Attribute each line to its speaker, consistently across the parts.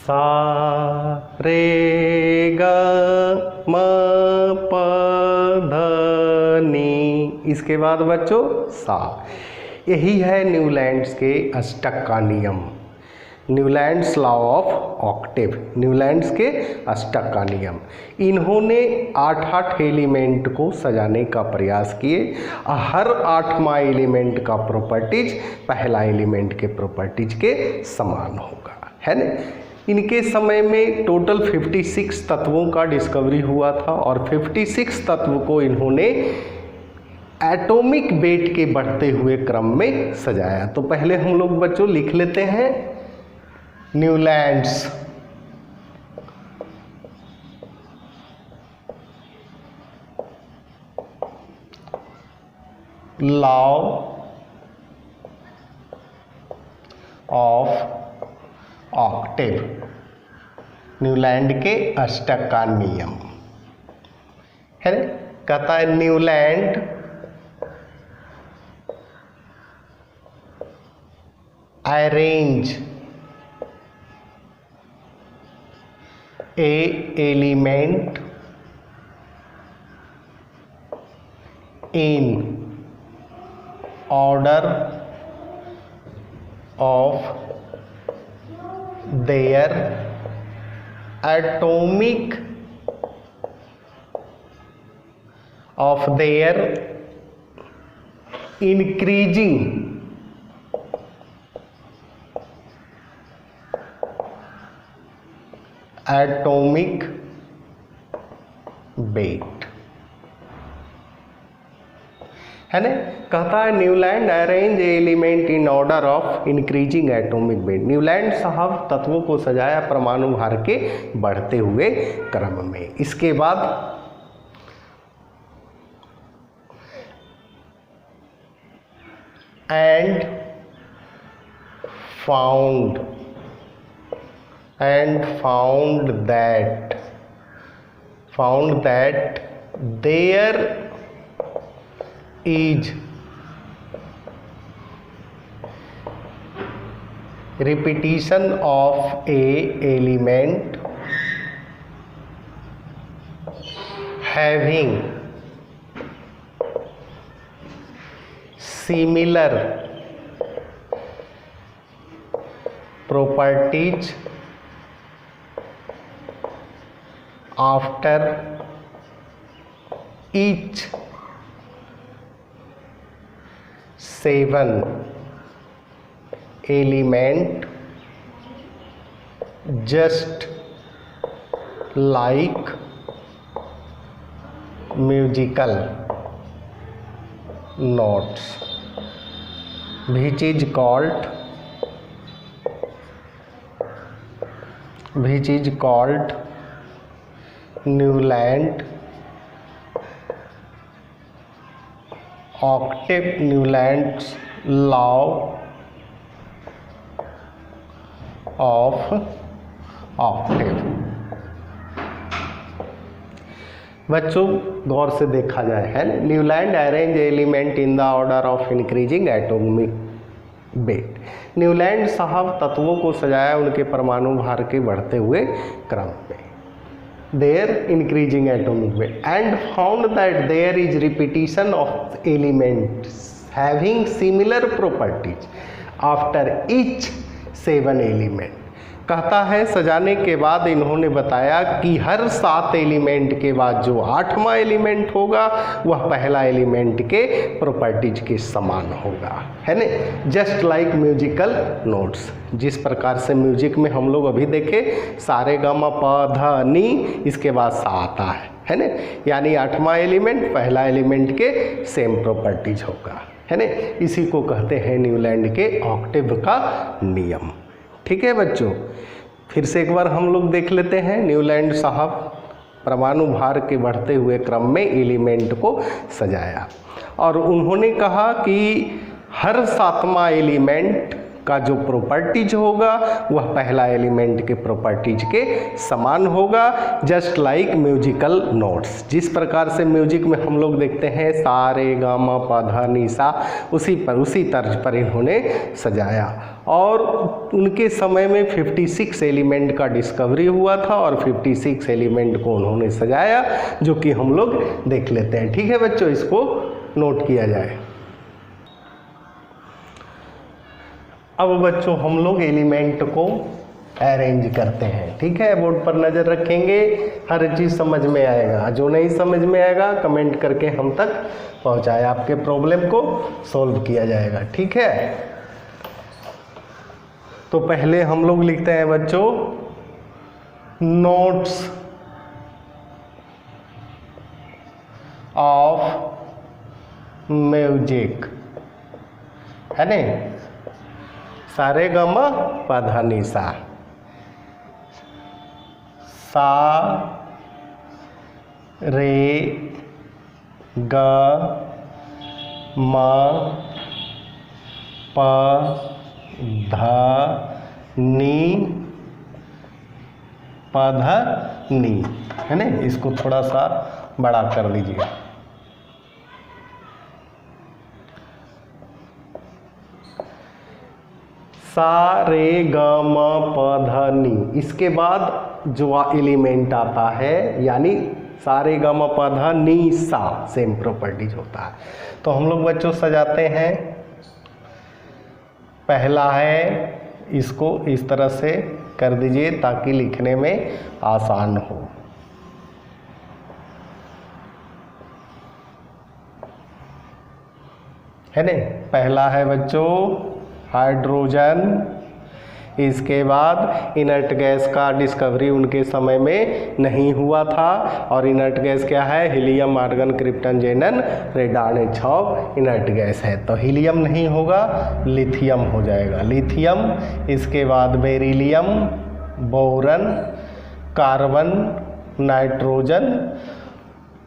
Speaker 1: सा रे ग म प ध नी। इसके बाद बच्चों सा। यही है न्यूलैंड्स के अष्टक का नियम, Newlands law of Octave, Newlands के अष्टक का नियम। इन्होंने 8 एलिमेंट को सजाने का प्रयास किए। हर 8वां एलिमेंट का प्रॉपर्टीज पहला एलिमेंट के प्रॉपर्टीज के समान होगा, है ना। इनके समय में टोटल 56 तत्वों का डिस्कवरी हुआ था और 56 तत्व को इन्होंने एटॉमिक वेट के बढ़ते हुए क्रम में सजाया। तो पहले हम लोग बच्चों लिख लेते हैं Newlands law of octave, Newland के अष्टक का नियम है। कहता है Newland arrange a element in order of their atomic of their increasing atomic weight, है ना। कहता है Newland arrange element in order of increasing atomic weight. Newland साहब तत्वों को सजाया परमाणु भार के बढ़ते हुए क्रम में। इसके बाद and found that there is repetition of a element having similar properties after each 7 element, just like musical notes, which is called Newland octave, Newland's law of octave। बच्चों गौर से देखा जाए, है ना। Newland arrange element in the order of increasing atomic weight. Newland साहब तत्वों को सजाया उनके परमाणु भार के बढ़ते हुए क्रम में, their increasing atomic weight, and found that there is repetition of elements having similar properties after each 7 element। कहता है सजाने के बाद इन्होंने बताया कि हर 7 एलिमेंट के बाद जो 8वां एलिमेंट होगा वह पहला एलिमेंट के प्रॉपर्टीज के समान होगा, है ना। जस्ट लाइक म्यूजिकल नोट्स, जिस प्रकार से म्यूजिक में हम लोग अभी देखे सारे ग म प ध नी, इसके बाद सा आता है ना। यानी 8वां एलिमेंट पहला एलिमेंट के सेम प्रॉपर्टीज होगा, है ना। इसी को कहते हैं न्यूलैंड के ऑक्टेव का नियम। ठीक है बच्चों, फिर से एक बार हम लोग देख लेते हैं। न्यूलैंड साहब परमाणु भार के बढ़ते हुए क्रम में एलिमेंट को सजाया और उन्होंने कहा कि हर 7वां एलिमेंट का जो प्रॉपर्टीज होगा वह पहला एलिमेंट के प्रॉपर्टीज के समान होगा, जस्ट लाइक म्यूजिकल नोट्स। जिस प्रकार से म्यूजिक में हम लोग देखते हैं सा रे गा मा पा धा नी सा, उसी तर्ज पर इन्होंने सजाया और उनके समय में 56 एलिमेंट का डिस्कवरी हुआ था और 56 एलिमेंट को उन्होंने सजाया, जो कि हम लोग देख लेते हैं। ठीक है बच्चों, इसको नोट किया जाए। अब बच्चों हम लोग एलिमेंट को अरेंज करते हैं। ठीक है, बोर्ड पर नज़र रखेंगे, हर चीज़ समझ में आएगा। जो नहीं समझ में आएगा कमेंट करके हम तक पहुंचाए, आपके प्रॉब्लम को सॉल्व किया जाएगा। ठीक है, तो पहले हम लोग लिखते हैं बच्चों नोट्स ऑफ म्यूजिक, है न, सारे गमा पधा निसा, सा रे ग म प ध नी प ध नी, है ना। इसको थोड़ा सा बड़ा कर दीजिए। सा रे ग म प ध नी, इसके बाद जो एलिमेंट आता है यानी सारे ग म प ध नी सा, सेम प्रॉपर्टीज होता है। तो हम लोग बच्चों सजाते हैं। पहला है, इसको इस तरह से कर दीजिए ताकि लिखने में आसान हो। है न, पहला है बच्चों हाइड्रोजन। इसके बाद इनर्ट गैस का डिस्कवरी उनके समय में नहीं हुआ था, और इनर्ट गैस क्या है, हीलियम, आर्गन, क्रिप्टन, जेनन, रेडान, ये 6 इनर्ट गैस है। तो हीलियम नहीं होगा, लिथियम हो जाएगा, लिथियम। इसके बाद beryllium, boron, carbon, nitrogen,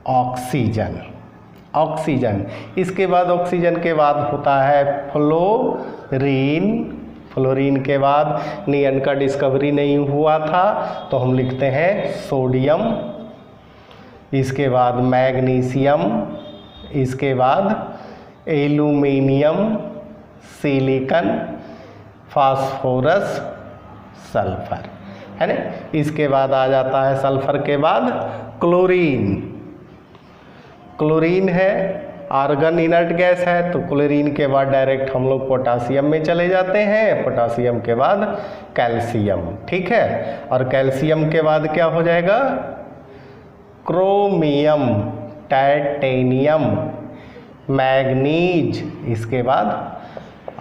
Speaker 1: oxygen, oxygen. इसके बाद ऑक्सीजन के बाद होता है फ्लोरीन। फ्लोरीन के बाद नियन का डिस्कवरी नहीं हुआ था, तो हम लिखते हैं सोडियम। इसके बाद मैग्नीशियम, इसके बाद एल्यूमिनियम, सिलिकॉन, फास्फोरस, सल्फर, है ना। इसके बाद आ जाता है सल्फर के बाद क्लोरीन। क्लोरीन है, आर्गन इनर्ट गैस है, तो क्लोरीन के बाद डायरेक्ट हम लोग पोटासियम में चले जाते हैं। पोटासियम के बाद कैल्शियम, ठीक है। और कैल्शियम के बाद क्या हो जाएगा, क्रोमियम, टाइटेनियम, मैग्नीज, इसके बाद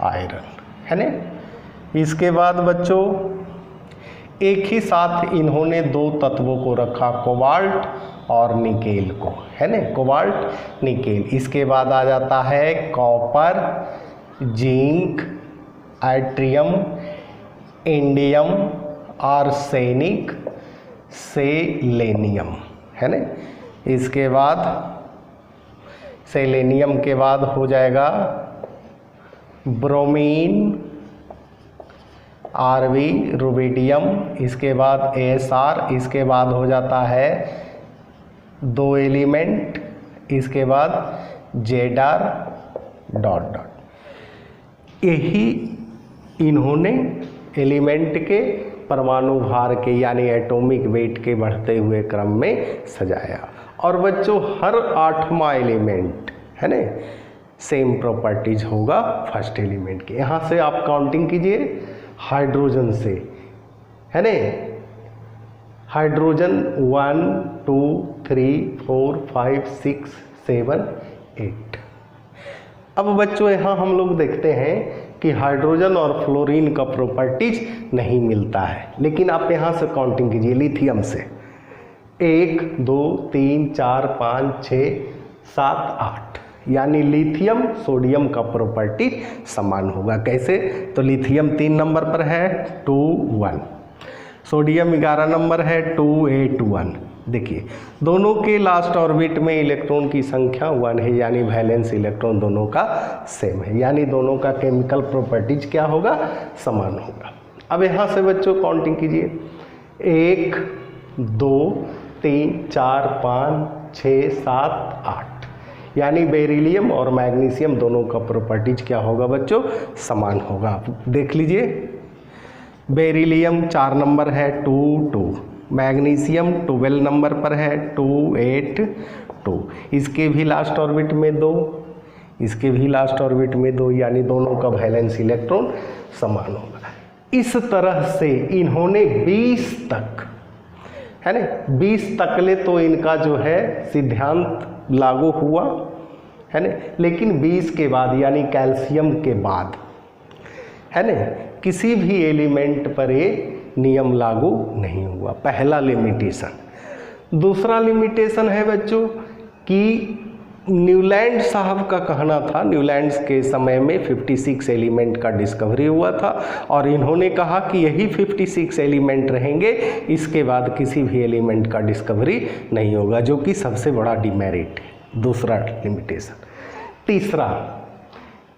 Speaker 1: आयरन, है ना। इसके बाद बच्चों एक ही साथ इन्होंने 2 तत्वों को रखा, कोबाल्ट और निकेल को, है ना, कोबाल्ट, निकेल। इसके बाद आ जाता है copper, zinc, atrium, indium, arsenic, selenium, है ना। इसके बाद सेलेनियम के बाद हो जाएगा ब्रोमीन, आरवी, रुबिडियम। इसके बाद ASR। इसके बाद हो जाता है 2 एलिमेंट, इसके बाद ZR डॉट डॉट। यही इन्होंने एलिमेंट के परमाणु भार के यानी एटॉमिक वेट के बढ़ते हुए क्रम में सजाया। और बच्चों हर 8वां एलिमेंट, है ना, सेम प्रॉपर्टीज होगा फर्स्ट एलिमेंट के। यहाँ से आप काउंटिंग कीजिए हाइड्रोजन से, है ना। हाइड्रोजन 1 2 3 4 5 6 7 8। अब बच्चों यहाँ हम लोग देखते हैं कि हाइड्रोजन और फ्लोरीन का प्रॉपर्टीज नहीं मिलता है, लेकिन आप यहाँ से काउंटिंग कीजिए लिथियम से। 1 2 3 4 5 6 7 8, यानी लिथियम सोडियम का प्रॉपर्टी समान होगा। कैसे, तो लिथियम 3 नंबर पर है 2 1, सोडियम 11 नंबर है 2 8 1। देखिए दोनों के लास्ट ऑर्बिट में इलेक्ट्रॉन की संख्या 1 है, यानी वैलेंस इलेक्ट्रॉन दोनों का सेम है, यानी दोनों का केमिकल प्रॉपर्टीज क्या होगा, समान होगा। अब यहाँ से बच्चों काउंटिंग कीजिए 1 2 3 4 5 6 7 8, यानी बेरिलियम और मैग्नीशियम दोनों का प्रॉपर्टीज क्या होगा बच्चों, समान होगा। देख लीजिए, बेरिलियम 4 नंबर है 2 मैग्नीशियम 12 नंबर पर है 282, इसके भी लास्ट ऑर्बिट में 2, इसके भी लास्ट ऑर्बिट में 2, यानी दोनों का वैलेंस इलेक्ट्रॉन समान होगा। इस तरह से इन्होंने 20 तक, है ना, 20 तकले तो इनका जो है सिद्धांत लागू हुआ, है ना, लेकिन 20 के बाद यानी कैल्शियम के बाद, है ना, किसी भी एलिमेंट पर ये नियम लागू नहीं हुआ। पहला लिमिटेशन। दूसरा लिमिटेशन है बच्चों कि न्यूलैंड साहब का कहना था, न्यूलैंड के समय में 56 एलिमेंट का डिस्कवरी हुआ था और इन्होंने कहा कि यही 56 एलिमेंट रहेंगे, इसके बाद किसी भी एलिमेंट का डिस्कवरी नहीं होगा, जो कि सबसे बड़ा डिमेरिट है। दूसरा लिमिटेशन।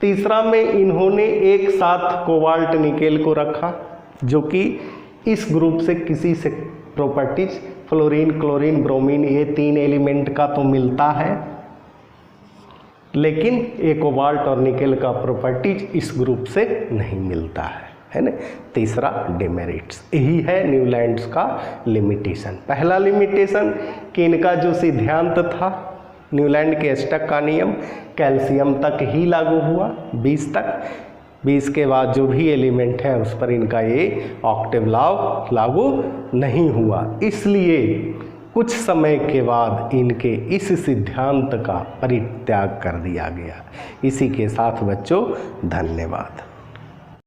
Speaker 1: तीसरा में इन्होंने एक साथ कोबाल्ट निकेल को रखा, जो कि इस ग्रुप से किसी से प्रॉपर्टीज फ्लोरीन, क्लोरीन, ब्रोमीन, ये 3 एलिमेंट का तो मिलता है, लेकिन ये कोबाल्ट और निकेल का प्रॉपर्टीज इस ग्रुप से नहीं मिलता है ना। तीसरा डिमेरिट्स, यही है न्यूलैंड्स का लिमिटेशन। पहला लिमिटेशन कि इनका जो सिद्धांत था न्यूलैंड के स्टक का नियम कैल्शियम तक ही लागू हुआ, 20 तक। 20 के बाद जो भी एलिमेंट है उस पर इनका ये ऑक्टेव लॉ लागू नहीं हुआ, इसलिए कुछ समय के बाद इनके इस सिद्धांत का परित्याग कर दिया गया। इसी के साथ बच्चों धन्यवाद।